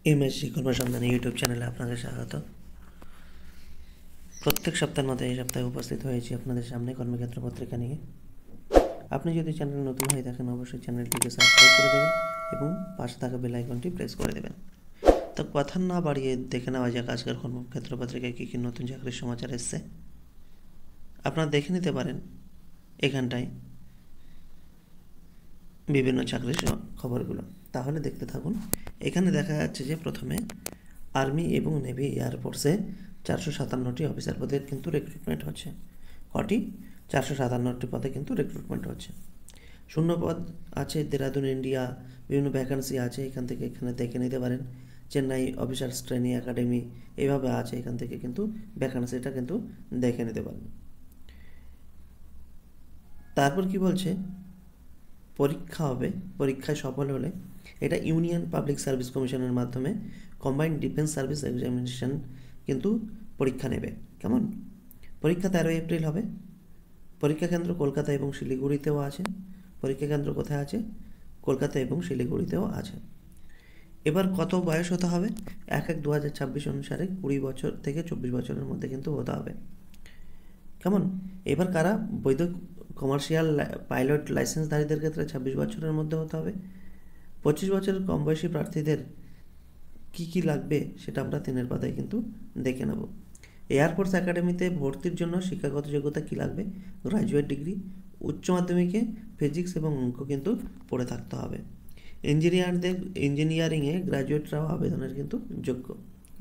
MSc কর্মসন্ধান YouTube চ্যানেলে আপনাদের স্বাগত। প্রত্যেক সপ্তাহের মতো এই সপ্তাহে উপস্থিত হয়েছি আপনাদের সামনে কর্মক্ষেত্র পত্রিকা নিয়ে। আপনি যদি চ্যানেল নতুন হয়ে থাকেন অবশ্যই চ্যানেলটিকে সাবস্ক্রাইব করে দেবেন এবং পাশে থাকা বেল আইকনটি প্রেস করে দেবেন। তো কথা না বাড়িয়ে দেখে নেওয়া যাক আজকের কর্মক্ষেত্র পত্রিকায় কী কী নতুন চাকরির সমাচার এসছে। আপনারা দেখে নিতে পারেন এখানটায় বিভিন্ন চাকরির খবরগুলো, তাহলে দেখতে থাকুন। এখানে দেখা যাচ্ছে যে প্রথমে আর্মি এবং নেভি এয়ারফোর্সে 457টি অফিসার পদে কিন্তু রিক্রুটমেন্ট হচ্ছে। কটি? 457টি পদে কিন্তু রিক্রুটমেন্ট হচ্ছে। শূন্যপদ আছে দেরাদুন ইন্ডিয়া, বিভিন্ন ভ্যাকান্সি আছে, এখান থেকে এখানে দেখে নিতে পারেন। চেন্নাই অফিসার্স ট্রেনিং একাডেমি এইভাবে আছে, এখান থেকে কিন্তু ভ্যাকান্সিটা কিন্তু দেখে নিতে পারেন। তারপর কি বলছে, পরীক্ষা হবে, পরীক্ষায় সফল হলে এটা ইউনিয়ন পাবলিক সার্ভিস কমিশনের মাধ্যমে কম্বাইন্ড ডিফেন্স সার্ভিস এক্সামিনেশন কিন্তু পরীক্ষা নেবে। কেমন? পরীক্ষা 13 এপ্রিল হবে। পরীক্ষা কেন্দ্র কলকাতা এবং শিলিগুড়িতেও আছে। পরীক্ষা কেন্দ্র কোথায় আছে? কলকাতা এবং শিলিগুড়িতেও আছে। এবার কত বয়স হতে হবে? 1/1/2026 অনুসারে 20 বছর থেকে 24 বছরের মধ্যে কিন্তু হতে হবে। কেমন? এবার কারা? বৈধ কমার্শিয়াল পাইলট লাইসেন্সধারীদের ক্ষেত্রে 26 বছরের মধ্যে হতে হবে। 25 বছরের কম বয়সী প্রার্থীদের কি লাগবে সেটা আমরা 3 পাতায় কিন্তু দেখে নেব। এয়ারফোর্স একাডেমিতে ভর্তির জন্য শিক্ষাগত যোগ্যতা কী লাগবে? গ্র্যাজুয়েট ডিগ্রি, উচ্চ মাধ্যমিকে ফিজিক্স এবং অঙ্ক কিন্তু পড়ে থাকতে হবে। ইঞ্জিনিয়ারিংয়ে গ্র্যাজুয়েটরাও আবেদনের কিন্তু যোগ্য।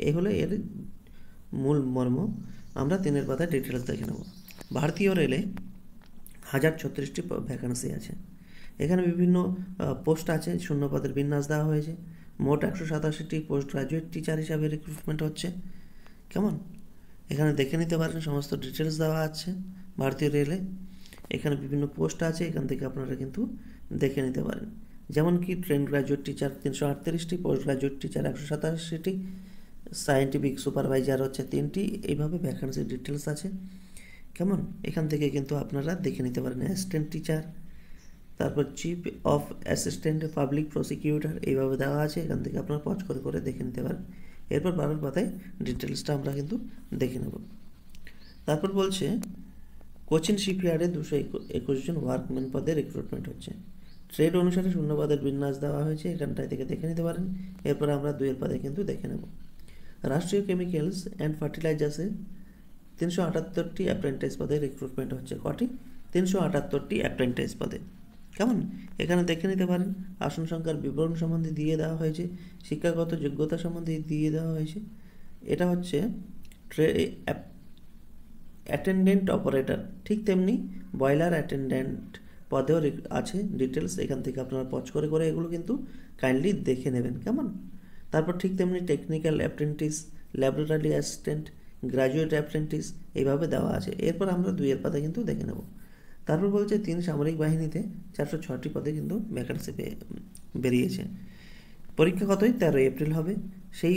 এই হলো এর মূল মর্ম। আমরা 3 পাতায় ডিটেলস দেখে নেব। ভারতীয় রেলে 1036টি ভ্যাকান্সি আছে। এখানে বিভিন্ন পোস্ট আছে, শূন্যপদের বিন্যাস দেওয়া হয়েছে। মোট 187টি পোস্ট গ্রাজুয়েট টিচার হিসাবে রিক্রুটমেন্ট হচ্ছে। কেমন? এখানে দেখে নিতে পারেন, সমস্ত ডিটেলস দেওয়া আছে ভারতীয় রেলে। এখানে বিভিন্ন পোস্ট আছে, এখান থেকে আপনারা কিন্তু দেখে নিতে পারেন। যেমন কি ট্রেন গ্রাজুয়েট টিচার 338টি, পোস্ট গ্রাজুয়েট টিচার 187টি, সায়েন্টিফিক সুপারভাইজার হচ্ছে 3টি, এইভাবে ভ্যাকান্সির ডিটেলস আছে। কেমন? এখান থেকে কিন্তু আপনারা দেখে নিতে পারেন। অ্যাসিস্ট্যান্ট টিচার, তারপর chief of assistant public prosecutor এইভাবে দেওয়া আছে, এখান থেকে আপনারা পজ করে করে দেখে নিতে পারেন। এরপর 12 পাতায় ডিটেলসটা আমরা কিন্তু দেখে নেব। তারপর বলছে কোচিন শিপইয়ার্ডে 221 জন ওয়ার্কম্যান পদে রিক্রুটমেন্ট হচ্ছে। ট্রেড অনুসারে শূন্যপদের বিন্যাস দেওয়া হয়েছে, এখানটায় থেকে দেখে নিতে পারেন। এরপর আমরা 2 পাতায় কিন্তু দেখে নেব। রাষ্ট্রীয় কেমিক্যালস অ্যান্ড ফার্টিলাইজার্সে 378টি অ্যাপ্রেন্টিস পদে রিক্রুটমেন্ট হচ্ছে। কটি? 378টি অ্যাপ্রেন্টিস পদে। কেমন? এখানে দেখে নিতে পারেন। আসন সংখ্যার বিবরণ সম্বন্ধে দিয়ে দেওয়া হয়েছে, শিক্ষাগত যোগ্যতা সম্বন্ধে দিয়ে দেওয়া হয়েছে। এটা হচ্ছে অ্যাটেন্ডেন্ট অপারেটর, ঠিক তেমনি বয়লার অ্যাটেন্ডেন্ট পদেও আছে ডিটেলস, এখান থেকে আপনারা পজ করে করে এগুলো কিন্তু কাইন্ডলি দেখে নেবেন। কেমন? তারপর ঠিক তেমনি technical apprentice, laboratory assistant, graduate apprentice এইভাবে দেওয়া আছে। এরপর আমরা 2 পাতা কিন্তু দেখে নেব। তারপর বলছে 3 সামরিক বাহিনীতে 406টি পদে কিন্তু ভ্যাকান্সি বেরিয়েছে। পরীক্ষা কতই? 13 এপ্রিল হবে। সেই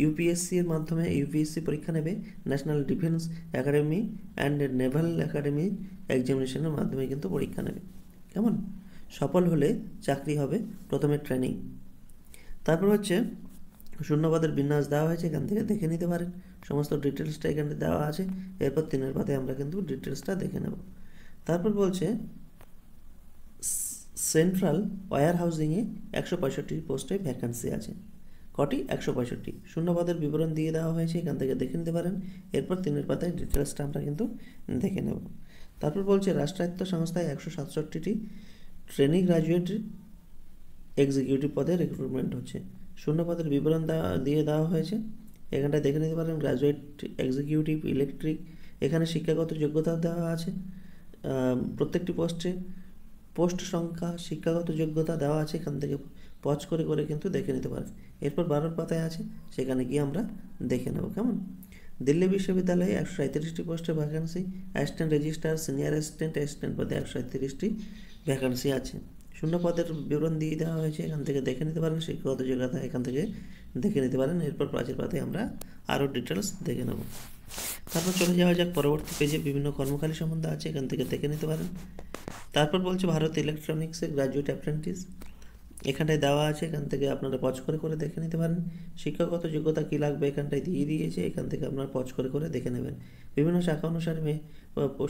ইউপিএসসির মাধ্যমে ইউপিএসসি পরীক্ষা নেবে, national defence academy and naval academy এক্সামিনেশনের মাধ্যমে কিন্তু পরীক্ষা নেবে। কেমন? সফল হলে চাকরি হবে, প্রথমে ট্রেনিং। তারপর হচ্ছে শূন্যপদের বিন্যাস দেওয়া হয়েছে, এখান থেকে দেখে নিতে পারেন। সমস্ত ডিটেলসটা এখানে দেওয়া আছে। এরপর 3 পাতায় আমরা কিন্তু ডিটেলসটা দেখে নেব। তারপর বলছে সেন্ট্রাল ওয়্যার হাউসিংয়ে 165 পোস্টে ভ্যাকান্সি আছে। কটি? 165। শূন্যপদের বিবরণ দিয়ে দেওয়া হয়েছে, এখান থেকে দেখে নিতে পারেন। এরপর 3 পাতায় ডিটেলসটা আমরা কিন্তু দেখে নেব। তারপর বলছে রাষ্ট্রায়ত্ত সংস্থায় 167টি ট্রেনিং গ্র্যাজুয়েট এক্সিকিউটিভ পদে রিক্রুটমেন্ট হচ্ছে। শূন্যপদের বিবরণ দিয়ে দেওয়া হয়েছে, এখানটায় দেখে নিতে পারেন। গ্র্যাজুয়েট এক্সিকিউটিভ ইলেকট্রিক, এখানে শিক্ষাগত যোগ্যতা দেওয়া আছে। প্রত্যেকটি পোস্ট সংখ্যা, শিক্ষাগত যোগ্যতা দেওয়া আছে, এখান থেকে পজ করে করে কিন্তু দেখে নিতে পারেন। এরপর 12 পাতায় আছে, সেখানে গিয়ে আমরা দেখে নেব। কেমন? দিল্লি বিশ্ববিদ্যালয়ে 137টি পোস্টে vacancy, assistant registrar, senior assistant পদে 137টি ভ্যাকান্সি আছে। শূন্যপদের বিবরণ দিয়ে দেওয়া হয়েছে, এখান থেকে দেখে নিতে পারেন। শিক্ষাগত যোগ্যতা এখান থেকে দেখে নিতে পারেন। এরপর 5 পাতায় আমরা আরও ডিটেলস দেখে নেব। তারপর চলে যাওয়া যাক পরবর্তী পেজে, বিভিন্ন কর্মখালী সম্বন্ধে আছে, এখান থেকে দেখে নিতে পারেন। তারপর বলছে ভারত ইলেকট্রনিক্সে গ্র্যাজুয়েট অ্যাপ্রেন্টিস এখানটায় দেওয়া আছে, এখান থেকে আপনারা পজ করে করে দেখে নিতে পারেন। শিক্ষাগত যোগ্যতা কী লাগবে এখানটায় দিয়ে দিয়েছে, এখান থেকে আপনারা পজ করে করে দেখে নেবেন। বিভিন্ন শাখা অনুসারে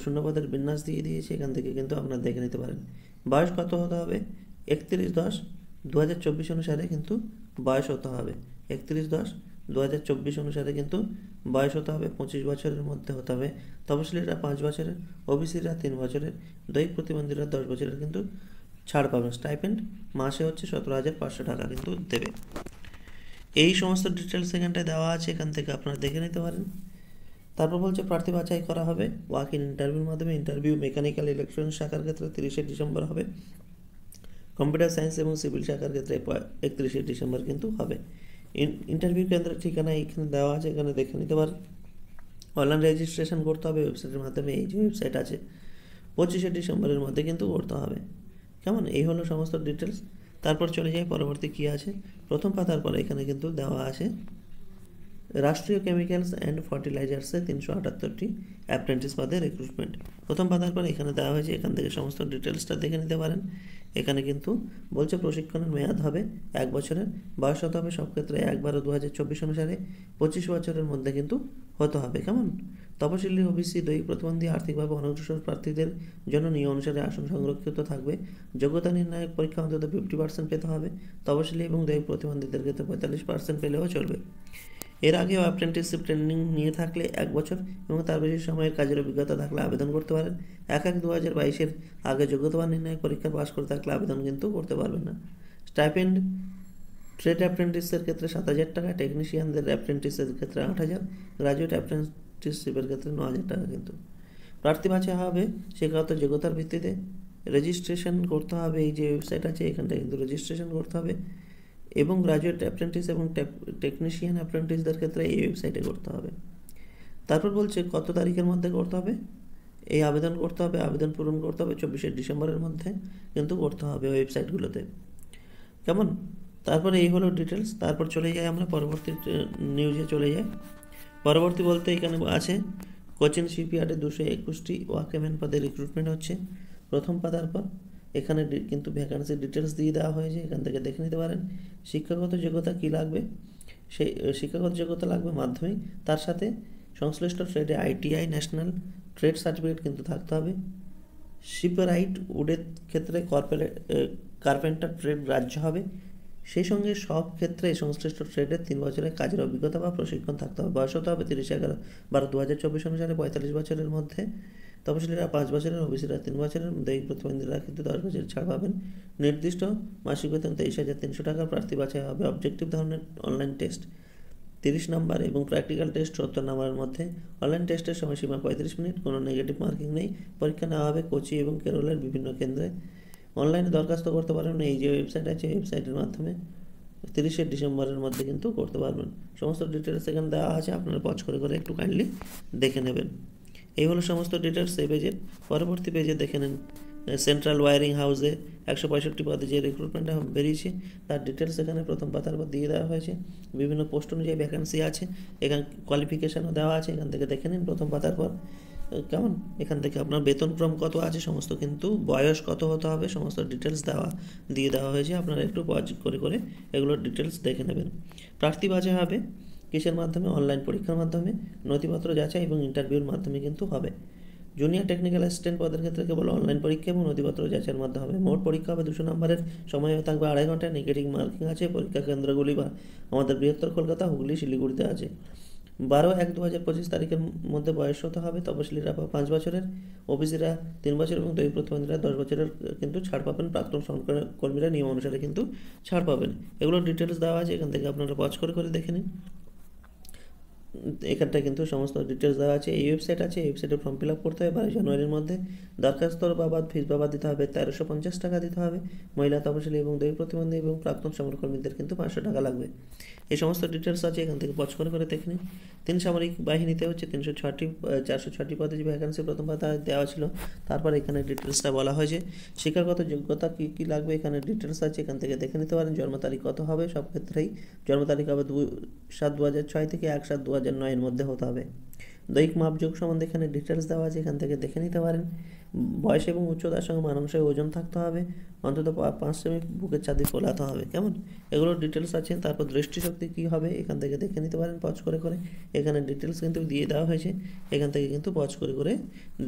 শূন্যপদের বিন্যাস দিয়ে দিয়েছে, এখান থেকে কিন্তু আপনারা দেখে নিতে পারেন। বয়স কত হতে হবে? 31/10/2024 অনুসারে কিন্তু বয়স হতে হবে। 31/10/2024 অনুসারে কিন্তু বয়স হতে হবে, 25 বছরের মধ্যে হতে হবে। তপশিলীরা 5 বছরের, ওবিসিরা 3 বছরের, দৈহিক প্রতিবন্ধীরা 10 বছরের কিন্তু ছাড় পাবেন। স্টাইপেন্ড মাসে হচ্ছে 17,500 টাকা কিন্তু দেবে। এই সমস্ত ডিটেলস এখানটায় দেওয়া আছে, এখান থেকে আপনারা দেখে নিতে পারেন। তারপর বলছে প্রার্থী বাছাই করা হবে ওয়াক ইন ইন্টারভিউর মাধ্যমে। ইন্টারভিউ মেকানিক্যাল ইলেকট্রনিক শাখার ক্ষেত্রে 30শে ডিসেম্বর হবে। কম্পিউটার সায়েন্স এবং সিভিল শাখার ক্ষেত্রে 31শে ডিসেম্বর কিন্তু হবে। ইন্টারভিউ কেন্দ্রের ঠিকানা এখানে দেওয়া আছে, এখানে দেখে নিতে পারেন। অনলাইন রেজিস্ট্রেশন করতে হবে ওয়েবসাইটের মাধ্যমে, এই যে ওয়েবসাইট আছে 25শে ডিসেম্বরের মধ্যে কিন্তু করতে হবে। কেমন? এই হলো সমস্ত ডিটেলস। তারপর চলে যাই পরবর্তী কী আছে। প্রথম পাতার পরে এখানে কিন্তু দেওয়া আছে রাষ্ট্রীয় কেমিক্যালস অ্যান্ড ফার্টিলাইজার্সে 378টি অ্যাপ্রেন্টিস পদে রিক্রুটমেন্ট। প্রথম পাতার পরে এখানে দেওয়া হয়েছে, এখান থেকে সমস্ত ডিটেলসটা দেখে নিতে পারেন। এখানে কিন্তু বলছে প্রশিক্ষণের মেয়াদ হবে 1 বছরের, বয়স হতে হবে সব ক্ষেত্রে 1/12/2024 অনুসারে 25 বছরের মধ্যে কিন্তু হতে হবে। কেমন? তপশিলি, ওবিসি, দৈহিক প্রতিবন্ধী, আর্থিকভাবে অনগ্রসর প্রার্থীদের জন্য নিয়ম অনুসারে আসন সংরক্ষিত থাকবে। যোগ্যতা নির্ণায়ক পরীক্ষা অন্তত 50% পেতে হবে। তপশিলি এবং দৈহিক প্রতিবন্ধীদের ক্ষেত্রে 45% পেলেও চলবে। এর আগেও অ্যাপ্রেন্টিসশিপ ট্রেনিং নিয়ে থাকলে 1 বছর এবং তার বেশি সময়ের কাজের অভিজ্ঞতা থাকলে আবেদন করতে পারেন। 1/1/2022 আগে যোগ্যতা নির্ণায়ক পরীক্ষা পাস করে থাকলে আবেদন কিন্তু করতে পারবেন না। স্টাইপেন্ড ট্রেড অ্যাপ্রেন্টিসের ক্ষেত্রে 7,000 টাকা, টেকনিশিয়ানদের অ্যাপ্রেন্টিসের ক্ষেত্রে 8,000, গ্রাজুয়েট অ্যাপ্রেন্টিসশিপের ক্ষেত্রে 9,000 টাকা কিন্তু। প্রার্থী বাছাই হবে শিক্ষাগত যোগ্যতার ভিত্তিতে। রেজিস্ট্রেশন করতে হবে, এই যে ওয়েবসাইট আছে এখানটায় কিন্তু রেজিস্ট্রেশন করতে হবে, এবং গ্রাজুয়েট অ্যাপ্রেন্টিস এবং টেকনিশিয়ান অ্যাপ্রেন্টিসদের ক্ষেত্রে এই ওয়েবসাইটে করতে হবে। তারপর বলছে কত তারিখের মধ্যে করতে হবে এই আবেদন করতে হবে। আবেদন পূরণ করতে হবে 24শে ডিসেম্বরের মধ্যে কিন্তু করতে হবে ওয়েবসাইটগুলোতে। কেমন? তারপরে এই হলো ডিটেলস। তারপর চলে যাই আমরা পরবর্তী নিউজে চলে যাই। পরবর্তী বলতে এখানে আছে কোচিন শিপইয়ার্ডে 221টি ওয়ার্কম্যান পদে রিক্রুটমেন্ট হচ্ছে। প্রথম পাতার পর এখানে কিন্তু ভ্যাকান্সি ডিটেলস দিয়ে দেওয়া হয়েছে, এখান থেকে দেখে নিতে পারেন। শিক্ষাগত যোগ্যতা কী লাগবে? সেই শিক্ষাগত যোগ্যতা লাগবে মাধ্যমিক, তার সাথে সংশ্লিষ্ট ট্রেডে ITI ন্যাশনাল ট্রেড সার্টিফিকেট কিন্তু থাকতে হবে। শিপরাইট উডের ক্ষেত্রে কার্পেন্টার ট্রেড গ্রাহ্য হবে। সেই সঙ্গে সব ক্ষেত্রে সংশ্লিষ্ট ট্রেডের 3 বছরের কাজের অভিজ্ঞতা বা প্রশিক্ষণ থাকতে হবে। বয়স হতে হবে 30/11/2024 অনুসারে 45 বছরের মধ্যে। তপশিলীরা 5 বছরের, ওবিসিরা 3 বছরের, দৈহিক প্রতিবন্ধীরা কিন্তু 10 বছরের ছাড় পাবেন। নির্দিষ্ট মাসিক বেতন 23,300 টাকা। প্রার্থী বাছাই হবে অবজেক্টিভ ধরনের অনলাইন টেস্ট 30 নম্বর এবং প্র্যাকটিক্যাল টেস্ট 70 নম্বরের মধ্যে। অনলাইন টেস্টের সময়সীমা 35 মিনিট, কোনো নেগেটিভ মার্কিং নেই। পরীক্ষা নেওয়া হবে কোচি এবং কেরলের বিভিন্ন কেন্দ্রে। অনলাইনে দরখাস্ত করতে পারবেন, এই যে ওয়েবসাইট আছে ওয়েবসাইটের মাধ্যমে 30শে ডিসেম্বরের মধ্যে কিন্তু করতে পারবেন। সমস্ত ডিটেলস এখানে দেওয়া আছে, আপনারা পজ করে করে একটু কাইন্ডলি দেখে নেবেন। এই হলো সমস্ত ডিটেলস এই পেজের। পরবর্তী পেজে দেখে নেন সেন্ট্রাল ওয়ারিং হাউসে 165 পদে যে রিক্রুটমেন্টটা বেরিয়েছে তার ডিটেলস এখানে প্রথম পাতার পর দিয়ে দেওয়া হয়েছে। বিভিন্ন পোস্ট অনুযায়ী ভ্যাকেন্সি আছে, এখানে কোয়ালিফিকেশানও দেওয়া আছে, এখান থেকে দেখে নিন প্রথম পাতার পর। কেমন? এখান থেকে আপনার বেতনক্রম কত আছে সমস্ত, কিন্তু বয়স কত হতে হবে সমস্ত ডিটেলস দিয়ে দেওয়া হয়েছে। আপনারা একটু পজ করে করে এগুলোর ডিটেলস দেখে নেবেন। প্রার্থী বাছাই হবে কিসের মাধ্যমে? অনলাইন পরীক্ষার মাধ্যমে। নথিপত্র যাচাই এবং ইন্টারভিউর মাধ্যমে কিন্তু হবে। জুনিয়র টেকনিক্যাল অ্যাসিস্ট্যান্ট পদের ক্ষেত্রে কেবল অনলাইন পরীক্ষা এবং নথিপত্র যাচাইয়ের মাধ্যমে হবে। মোট পরীক্ষা হবে 200 নম্বরের, সময় থাকবে 2.5 ঘন্টা। নেগেটিভ মার্কিং আছে। পরীক্ষা কেন্দ্রগুলি বা আমাদের বৃহত্তর কলকাতা, হুগলি, শিলিগুড়িতে আছে। 12/1/2025 তারিখের মধ্যে বয়স হতে হবে। তপশিলীরা 5 বছরের, ওবিসিরা 3 বছর এবং দৈহিক প্রতিবন্ধীরা 10 বছরের কিন্তু ছাড় পাবেন। প্রাক্তন কর্মীরা নিয়ম অনুসারে কিন্তু ছাড় পাবেন। এগুলোর ডিটেলস দেওয়া আছে, এখান থেকে আপনারা পজ করে করে দেখে নিন। এখানটায় কিন্তু সমস্ত ডিটেলস দেওয়া আছে। এই ওয়েবসাইট আছে, এই ওয়েবসাইটে ফর্ম ফিল আপ করতে হবে 12 জানুয়ারির মধ্যে। দরখাস্তর বাবদ ফিস বাবদ দিতে হবে 1350 টাকা দিতে হবে। মহিলা, তপশিলি এবং দৈহিক প্রতিবন্ধী এবং প্রাক্তন সমরকর্মীদের কিন্তু 500 টাকা লাগবে। এই সমস্ত ডিটেলস আছে, এখান থেকে পজ করে করে দেখে নিন। 3 সামরিক বাহিনীতে হচ্ছে 406টি পদে যে ভ্যাকান্সি প্রথম পাতা দেওয়া ছিল, তারপর এখানে ডিটেলসটা বলা হয়েছে। শিক্ষাগত যোগ্যতা কী কী লাগবে এখানে ডিটেলস আছে, এখান থেকে দেখে নিতে পারেন। জন্ম তারিখ কত হবে? সব ক্ষেত্রেই জন্ম তারিখ হবে 2/7/2006 থেকে 1/7/2009 এর মধ্যে হতে হবে। দৈহিক মাপযোগ সম্বন্ধে এখানে ডিটেলস দেওয়া আছে, এখান থেকে দেখে নিতে পারেন। বয়স এবং উচ্চতার সঙ্গে মানানসই ওজন থাকতে হবে, অন্তত 5 সেমি বুকের চাঁদি ফোলাতে হবে, কেমন, এগুলোর ডিটেলস আছে। তারপর দৃষ্টিশক্তি কী হবে এখান থেকে দেখে নিতে পারেন পজ করে করে, এখানে ডিটেলস কিন্তু দিয়ে দেওয়া হয়েছে, এখান থেকে কিন্তু পজ করে করে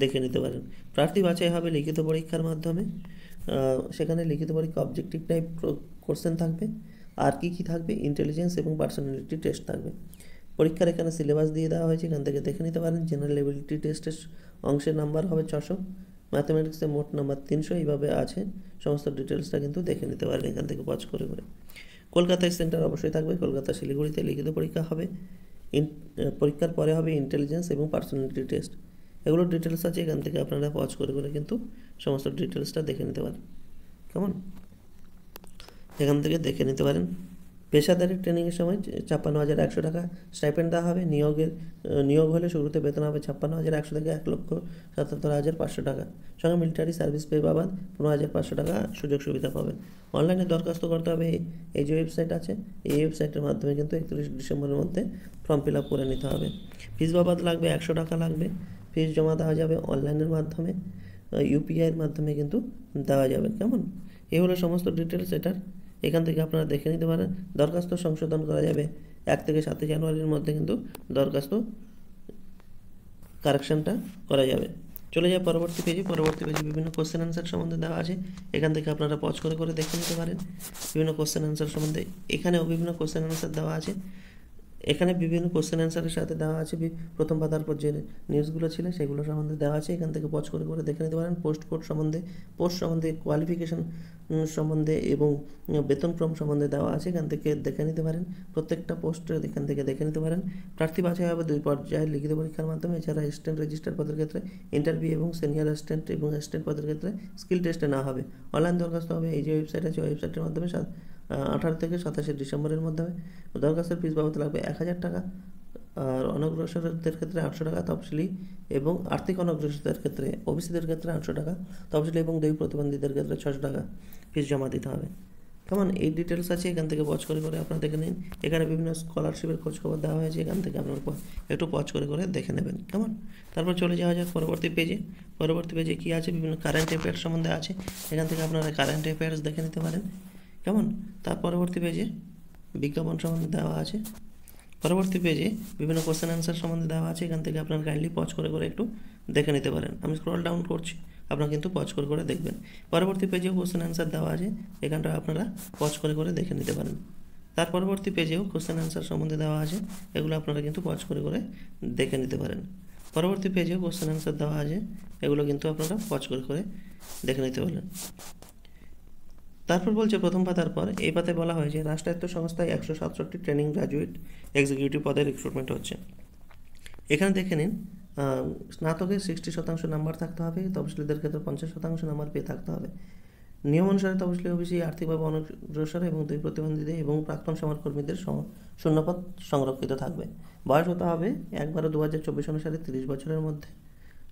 দেখে নিতে পারেন। প্রার্থী বাছাই হবে লিখিত পরীক্ষার মাধ্যমে, সেখানে লিখিত পরীক্ষা অবজেক্টিভ টাইপ কোশ্চেন থাকবে, আর কি কি থাকবে, ইন্টেলিজেন্স এবং পার্সোনালিটি টেস্ট থাকবে। পরীক্ষার এখানে সিলেবাস দিয়ে দেওয়া হয়েছে, এখান থেকে দেখে নিতে পারেন। জেনারেল এবিলিটি টেস্টের অংশের নাম্বার হবে 600, ম্যাথমেটিক্সে মোট নাম্বার 300, এইভাবে আছে। সমস্ত ডিটেলসটা কিন্তু দেখে নিতে পারেন এখান থেকে পজ করে করে। কলকাতায় সেন্টার অবশ্যই থাকবে, কলকাতা শিলিগুড়িতে লিখিত পরীক্ষা হবে। পরীক্ষার পরে হবে ইন্টেলিজেন্স এবং পার্সোনালিটি টেস্ট, এগুলোর ডিটেলস আছে, এখান থেকে আপনারা পজ করে করে কিন্তু সমস্ত ডিটেলসটা দেখে নিতে পারেন, কেমন, এখান থেকে দেখে নিতে পারেন। পেশাদারি ট্রেনিংয়ের সময় 56,100 টাকা স্টাইপেন্ড দেওয়া হবে। নিয়োগ হলে শুরুতে বেতন হবে 56,100 থেকে 1,77,500 টাকা, সঙ্গে মিলিটারি সার্ভিস পে পাবেন 15,500 টাকা সুযোগ সুবিধা পাবেন। অনলাইনে দরখাস্ত করতে হবে, এই যে ওয়েবসাইট আছে এই ওয়েবসাইটের মাধ্যমে কিন্তু 31 ডিসেম্বরের মধ্যে ফর্ম ফিল আপ করে নিতে হবে। ফিস বাবদ লাগবে 100 টাকা লাগবে, ফিস জমা দেওয়া যাবে অনলাইনের মাধ্যমে, ইউপিআইয়ের মাধ্যমে কিন্তু দেওয়া যাবে, কেমন, এই হলো সমস্ত ডিটেলস এটার, এখান থেকে আপনারা দেখে নিতে পারেন। দরখাস্ত সংশোধন করা যাবে 1 থেকে 7 জানুয়ারির মধ্যে, কিন্তু দরখাস্ত কারেকশনটা করা যাবে। চলে যায় পরবর্তী পেজে। পরবর্তী পেজে বিভিন্ন কোশ্চেন অ্যান্সার সম্বন্ধে দেওয়া আছে, এখান থেকে আপনারা পজ করে করে দেখে নিতে পারেন বিভিন্ন কোশ্চেন অ্যান্সার সম্বন্ধে। এখানেও বিভিন্ন কোশ্চেন অ্যান্সার দেওয়া আছে, এখানে বিভিন্ন কোশ্চেন অ্যান্সারের সাথে দেওয়া আছে প্রথম পাতার পর যে নিউজগুলো ছিল সেগুলো সম্বন্ধে দেওয়া আছে, এখান থেকে পজ করে করে দেখে নিতে পারেন। পোস্ট সম্বন্ধে কোয়ালিফিকেশন সম্বন্ধে এবং বেতনক্রম সম্বন্ধে দেওয়া আছে, এখান থেকে দেখে নিতে পারেন। প্রত্যেকটা পোস্টের এখান থেকে দেখে নিতে পারেন। প্রার্থী বাছাই হবে 2 পর্যায়ে লিখিত পরীক্ষার মাধ্যমে, এছাড়া অ্যাসিস্ট্যান্ট রেজিস্ট্রার পদের ক্ষেত্রে ইন্টারভিউ এবং সিনিয়র অ্যাসিস্ট্যান্ট এবং অ্যাসিস্ট্যান্ট পদের ক্ষেত্রে স্কিল টেস্টে না হবে। অনলাইন দরখাস্ত হবে, এই যে ওয়েবসাইট আছে ওয়েবসাইটের মাধ্যমে 18 থেকে 27 ডিসেম্বরের মধ্যে। দরখাস্তের ফিস বাবদ লাগবে 1,000 টাকা, আর অনগ্রসরদের ক্ষেত্রে 800 টাকা তফসিলি এবং আর্থিক অনগ্রসরদের ক্ষেত্রে ওবিসিদের ক্ষেত্রে 800 টাকা তফসিলি এবং দৈহিক প্রতিবন্ধীদের ক্ষেত্রে 600 টাকা ফিস জমা দিতে হবে, কেমন, এই ডিটেলস আছে, এখান থেকে পজ করে করে আপনারা দেখে নিন। এখানে বিভিন্ন স্কলারশিপের খোঁজখবর দেওয়া হয়েছে, এখান থেকে আপনারা একটু পজ করে করে দেখে নেবেন, কেমন। তারপর চলে যাওয়া যাক পরবর্তী পেজে। পরবর্তী পেজে কী আছে, বিভিন্ন কারেন্ট অ্যাফেয়ার্স সম্বন্ধে আছে, এখান থেকে আপনারা কারেন্ট অ্যাফেয়ার্স দেখে নিতে পারেন, কেমন। তার পরবর্তী পেজে বিজ্ঞাপন সম্বন্ধে দেওয়া আছে, পরবর্তী পেজে বিভিন্ন কোশ্চেন অ্যান্সার সম্বন্ধে দেওয়া আছে, এখান থেকে আপনারা কাইন্ডলি পজ করে করে একটু দেখে নিতে পারেন। আমি স্ক্রল ডাউন করছি, আপনারা কিন্তু পজ করে করে দেখবেন। পরবর্তী পেজেও কোশ্চেন অ্যান্সার দেওয়া আছে, এখানটা আপনারা পজ করে করে দেখে নিতে পারেন। তার পরবর্তী পেজেও কোশ্চেন অ্যান্সার সম্বন্ধে দেওয়া আছে, এগুলো আপনারা কিন্তু পজ করে করে দেখে নিতে পারেন। পরবর্তী পেজেও কোশ্চেন অ্যান্সার দেওয়া আছে, এগুলো কিন্তু আপনারা পজ করে করে দেখে নিতে পারেন। তারপর বলছে প্রথম পাতার পর এই পাতায় বলা হয়েছে রাষ্ট্রায়ত্ত সংস্থায় 167 ট্রেনিং গ্র্যাজুয়েট এক্সিকিউটিভ পদে রিক্রুটমেন্ট হচ্ছে। এখানে দেখে নিন, স্নাতকের 60% নাম্বার থাকতে হবে, তফসিলিদের ক্ষেত্রে 50% নাম্বার পেয়ে থাকতে হবে। নিয়ম অনুসারে তফসিলি ওবিসি আর্থিকভাবে অনগ্রসর এবং 2 প্রতিবন্ধীদের এবং প্রাক্তন সমাজকর্মীদের শূন্যপদ সংরক্ষিত থাকবে। বয়স হতে হবে 1/12/2024 অনুসারে 30 বছরের মধ্যে।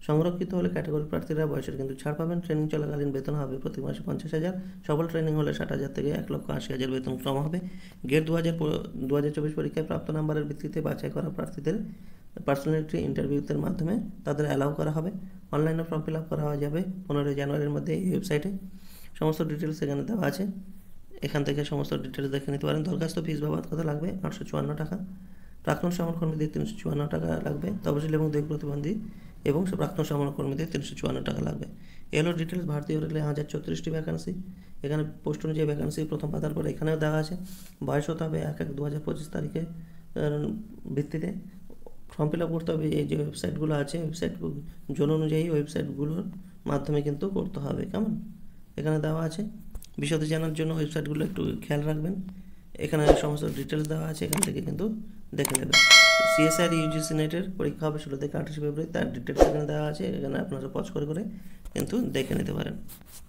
সংরক্ষিত হলে ক্যাটাগরি প্রার্থীরা বয়সের কিন্তু ছাড় পাবেন। ট্রেনিং চলাকালীন বেতন হবে প্রতি মাসে 50,000, সফল ট্রেনিং হলে 60,000 থেকে 1,80,000 বেতন ক্রম হবে। গেট 2024 পরীক্ষায় প্রাপ্ত নাম্বারের ভিত্তিতে বাছাই করা প্রার্থীদের পার্সোনালিটি ইন্টারভিউদের মাধ্যমে তাদের অ্যালাউ করা হবে। অনলাইনে ফর্ম ফিল আপ করা যাবে 15 জানুয়ারির মধ্যে এই ওয়েবসাইটে। সমস্ত ডিটেলস এখানে দেওয়া আছে, এখান থেকে সমস্ত ডিটেলস দেখে নিতে পারেন। দরখাস্ত ফিস বাবদ কত লাগবে, 854 টাকা। প্রাক্তন সমাজকর্মীদের 354 টাকা লাগবে, তফসিলি এবং দৈহিক প্রতিবন্ধী এবং প্রাক্তন সমাজকর্মীদের 354 টাকা লাগবে। এলো ডিটেলস। ভারতীয় রেলে 1034টি ভ্যাকান্সি, এখানে পোস্ট অনুযায়ী ভ্যাকান্সি প্রথম পাতার পর এখানেও দেওয়া আছে। বয়স হতে হবে 1/1/2025 তারিখে ভিত্তিতে। ফর্ম ফিল আপ করতে হবে এই যে ওয়েবসাইটগুলো আছে, ওয়েবসাইট জোন অনুযায়ী ওয়েবসাইটগুলোর মাধ্যমে কিন্তু করতে হবে, কেমন, এখানে দেওয়া আছে। বিশদে জানার জন্য ওয়েবসাইটগুলো একটু খেয়াল রাখবেন, এখানে সমস্ত ডিটেলস দেওয়া আছে, এখান থেকে কিন্তু দেখে নেবেন। সিএসআর ইউজিসি নেটের পরীক্ষা হবে 16 থেকে 28 ফেব্রুয়ারি, তার ডিটেলস এখানে দেওয়া আছে, এখানে আপনারা পজ করে করে কিন্তু দেখে নিতে পারেন,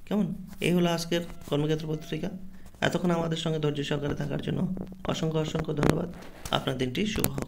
কেমন। এই হলো আজকের কর্মক্ষেত্র পত্রিকা। এতক্ষণ আমাদের সঙ্গে ধৈর্য সহকারে থাকার জন্য অসংখ্য অসংখ্য ধন্যবাদ। আপনার দিনটি শুভ হোক।